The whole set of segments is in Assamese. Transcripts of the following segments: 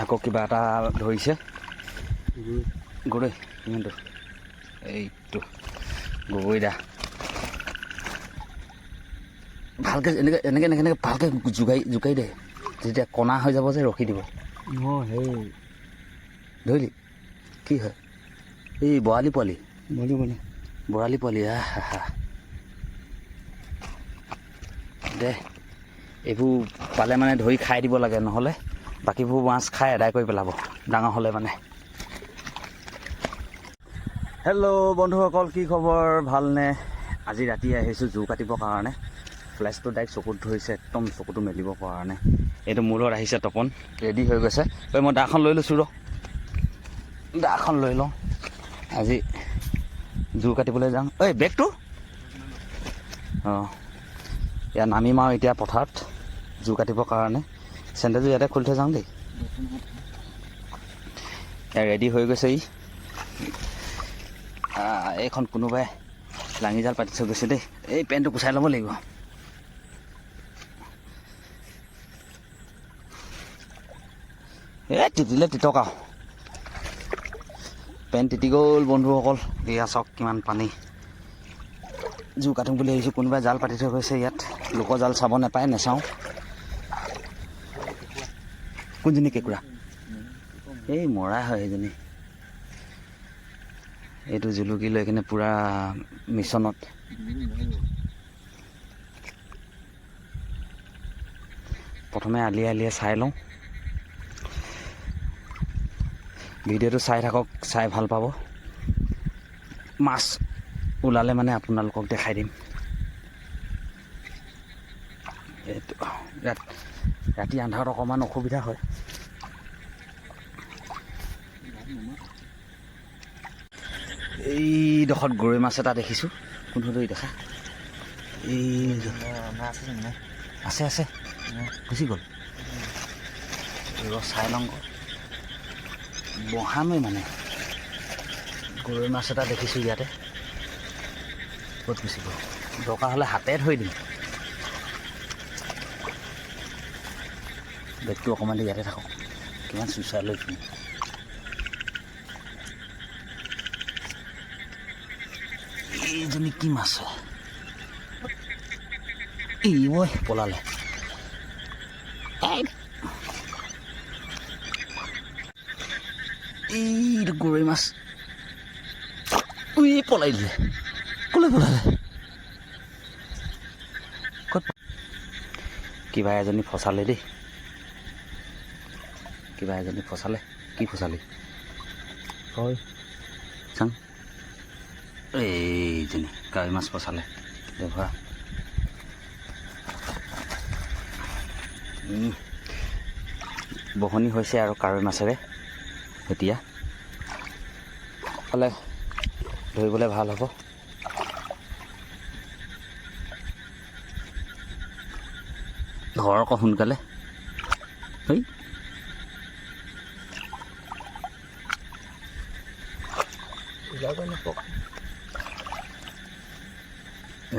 আকৌ কিবা এটা ধৰিছে গৰৈ কিমানটো এইটো গগৈ দা ভালকৈ এনেকৈ ভালকৈ জোকাৰি দে যেতিয়া কণা হৈ যাব যে ৰখি দিব সেই ধৰিলি কি হয় এই বৰালি পোৱালি বৰালি পোৱালি দে এইবোৰ পালে মানে ধৰি খাই দিব লাগে নহ'লে বাকীবোৰ মাছ খাই আদায় কৰি পেলাব ডাঙৰ হ'লে মানে হেল্ল' বন্ধুসকল কি খবৰ ভালনে আজি ৰাতি আহিছোঁ জোৰ কাটিবৰ কাৰণে ফ্লেছটো ডাইৰেক্ট চকুত ধৰিছে একদম চকুটো মেলিব পৰা নাই এইটো মূৰত আহিছে তপন ৰেডি হৈ গৈছে ঐ মই দাখন লৈ লৈছোঁ দাখন লৈ লওঁ আজি জোৰ কাটিবলৈ যাওঁ ঐ বেগটো অঁ ইয়াত নামিম আৰু এতিয়া পথাৰত জোৰ কাটিবৰ কাৰণে চেণ্ডেলযোৰ ইয়াতে খুলি থৈ যাওঁ দেই ইয়াত ৰেডি হৈ গৈছে এইখন কোনোবাই লাঙি জাল পাতি থৈ গৈছে দেই এই পেণ্টটো গুচাই ল'ব লাগিব এই তিতিলে তিতকা পেণ্ট তিতি গ'ল বন্ধুসকল এয়া চাওক কিমান পানী জোৰ কাটিম বুলি আহিছোঁ কোনোবাই জাল পাতি থৈ গৈছে ইয়াত লোকৰ জাল চাব নাপায় নাচাওঁ কোনজনী কেঁকুৰা এই মৰা হয় সেইজনী এইটো জুলুকি লৈ কিনে পূৰা মিছনত প্ৰথমে আলিয়ে চাই লওঁ ভিডিঅ'টো চাই থাকক চাই ভাল পাব মাছ ওলালে মানে আপোনালোকক দেখাই দিম এইটো ৰাতি আন্ধাৰত অকণমান অসুবিধা হয় এইডোখৰত গৰৈ মাছ এটা দেখিছোঁ কোনটো দেখা এই আছে গুচি গ'ল চাই লওঁ বহামেই মানে গৰৈ মাছ এটা দেখিছোঁ ইয়াতে ক'ত গুচি গ'ল দৰকাৰ হ'লে হাতে থৈ দিম বেগটো অকণমান ইয়াতে থাকক কিমান চুচাই লৈ পিনি এইজনী কি মাছ এই ঐ পলালে এইটো গৰৈ মাছ পলাই দিলে ক'লৈ পলালে ক'ত কিবা এজনী ফচালে দেই কি ফচালি হয় চাং এইজনী কাৱৈ মাছ ফচালে ভৰা বহনি হৈছে আৰু কাৱৈ মাছেৰে এতিয়া হ'লে ধৰিবলৈ ভাল হ'ব ধৰ আকৌ সোনকালে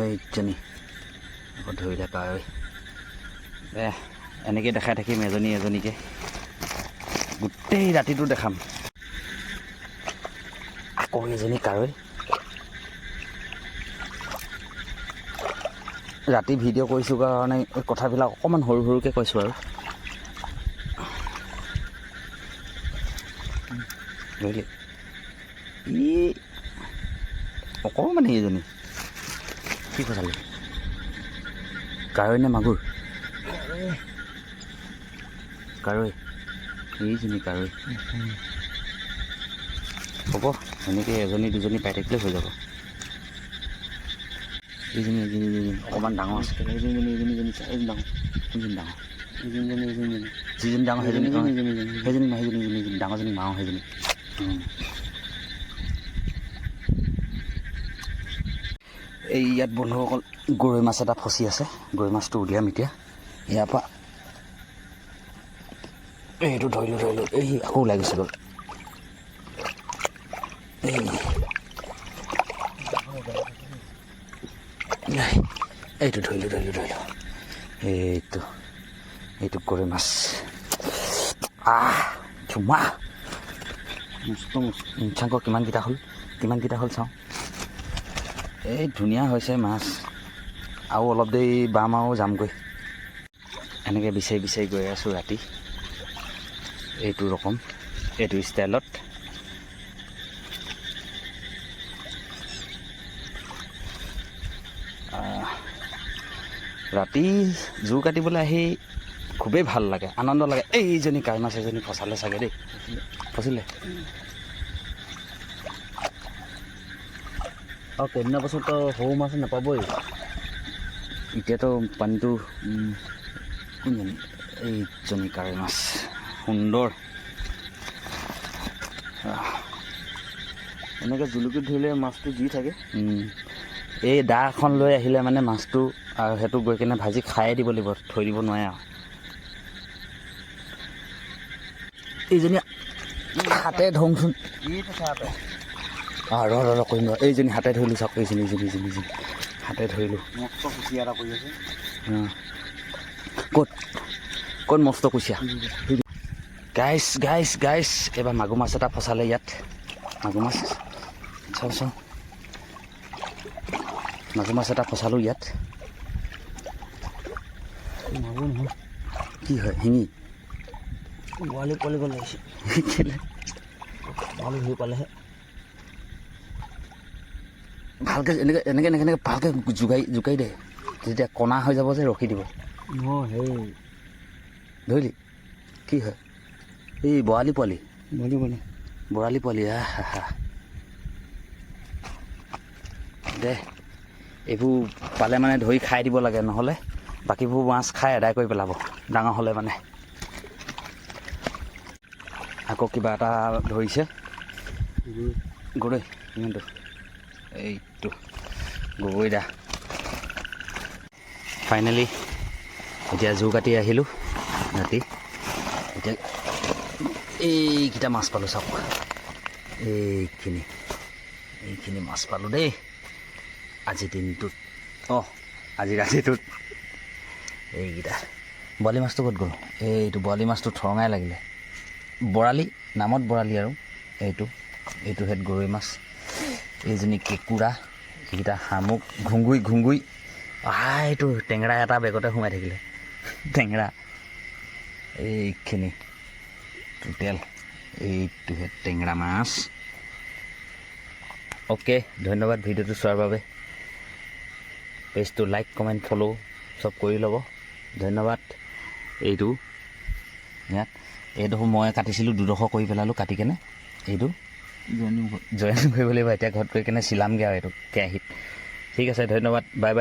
এইজনী আকৌ ধৰিলে কাৱৈ এনেকৈ দেখাই থাকিম এজনীকৈ গোটেই ৰাতিটো দেখাম আকৌ এজনী কাৱৈ ৰাতি ভিডিঅ' কৰিছোঁ কাৰণে কথাবিলাক অকণমান সৰুকৈ কৈছোঁ আৰু ধৰিলে অকণমান এইজনী কি ফচালি কাৱৈ নে মাগুৰ কাৱৈ এইজনী কাৱৈ হ'ব এনেকৈ এজনী দুজনী পাই থাকিলে হৈ যাব এইজনী অকণমান ডাঙৰ আছে এইজনী ডাঙৰ কোনজনী ডাঙৰ যিজনী ডাঙৰ সেইজনী ডাঙৰজনী মাওঁ সেইজনী এই ইয়াত বন্ধুসকল গৰৈ মাছ এটা ফচি আছে গৰৈ মাছটো উলিয়াম এতিয়া ইয়াৰ পৰা এইটো ধৰিলোঁ এই আকৌ ওলাই গুচি গ'ল এইটো ধৰিলোঁ এইটো গৰৈ মাছ চুমা মস্ত মস্ত চাংক কিমানকেইটা হ'ল চাওঁ এই ধুনীয়া হৈছে মাছ আৰু অলপ দেৰি বাম আৰু যামগৈ এনেকৈ বিচাৰি গৈ আছোঁ ৰাতি এইটো ৰকম এইটো ষ্টাইলত ৰাতি জোৰ কাটিবলৈ আহি খুবেই ভাল লাগে আনন্দ লাগে এইজনী কাই মাছ এজনী ফচালে চাগে দেই ফচিলে আৰু কেইদিনৰ পাছততো সৰু মাছ নাপাবই এতিয়াতো পানীটো কোনজনী এইজনী কাই মাছ সুন্দৰ এনেকৈ জুলুকিত ধৰিলে মাছটো দি থাকে এই দা এখন লৈ আহিলে মানে মাছটো আৰু সেইটো গৈ কিনে ভাজি খায়ে দিব লাগিব থৈ দিব নোৱাৰে আৰু এইজনী হাতে ধৰোঁচোন ৰ কৰিম ৰ এইজনী হাতে ধৰিলোঁ চাওক এইজনী হাতে ধৰিলোঁ মস্ত কুচিয়া এটা পৰি আছে ক'ত মস্ত কুচিয়া গাইছ এইবাৰ মাগুৰ মাছ এটা ফচালে ইয়াত মাগুৰ মাছ চাওঁ মাগুৰ মাছ এটা ফচালোঁ ইয়াত মাগুৰ নহয় কি হয় শিঙি বৰালি পোৱালি গ'ল লাগিছে বৰালি ধৰি পালেহে ভালকৈ এনেকৈ ভালকৈ জোকাৰি দে যেতিয়া কণা হৈ যাব যে ৰখি দিব অঁ সেই ধৰিলি কি হয় এই বৰালি পোৱালি বৰালি পোৱালি দে এইবোৰ পালে মানে ধৰি খাই দিব লাগে নহ'লে বাকীবোৰ মাছ খাই আদায় কৰি পেলাব ডাঙৰ হ'লে মানে আকৌ কিবা এটা ধৰিছে গৰৈ ইমানটো এইটো গগৈ দা ফাইনেলি এতিয়া জোৰ কাটি আহিলোঁ ৰাতি এতিয়া এইকেইটা মাছ পালোঁ চাওক এইখিনি মাছ পালোঁ দেই আজিৰ দিনটোত আজি ৰাতিটোত এইকেইটা বৰালি মাছটো ক'ত গ'ল এইটো বৰালি মাছটো ঠৰঙাই লাগিলে বৰালি নামত বৰালি আৰু এইটো হেড গৰৈ মাছ এইজনী কেঁকুৰা এইকেইটা শামুক ঘুংগুই এইটো টেঙৰা এটা বেগতে সোমাই থাকিলে টেঙৰা এইখিনি টোটেল এইটোহে টেঙৰা মাছ অ'কে ধন্যবাদ ভিডিঅ'টো চোৱাৰ বাবে পেজটো লাইক কমেণ্ট ফ'ল' চব কৰি ল'ব ধন্যবাদ এইটো ইয়াত এইডোখৰ মই কাটিছিলোঁ দুডোখৰ কৰি পেলালোঁ কাটি কেনে এইটো জইন কৰিব লাগিব এতিয়া ঘৰত গৈ কেনে চিলামগৈ আৰু এইটো কেৰাহীত ঠিক আছে ধন্যবাদ বাই বাই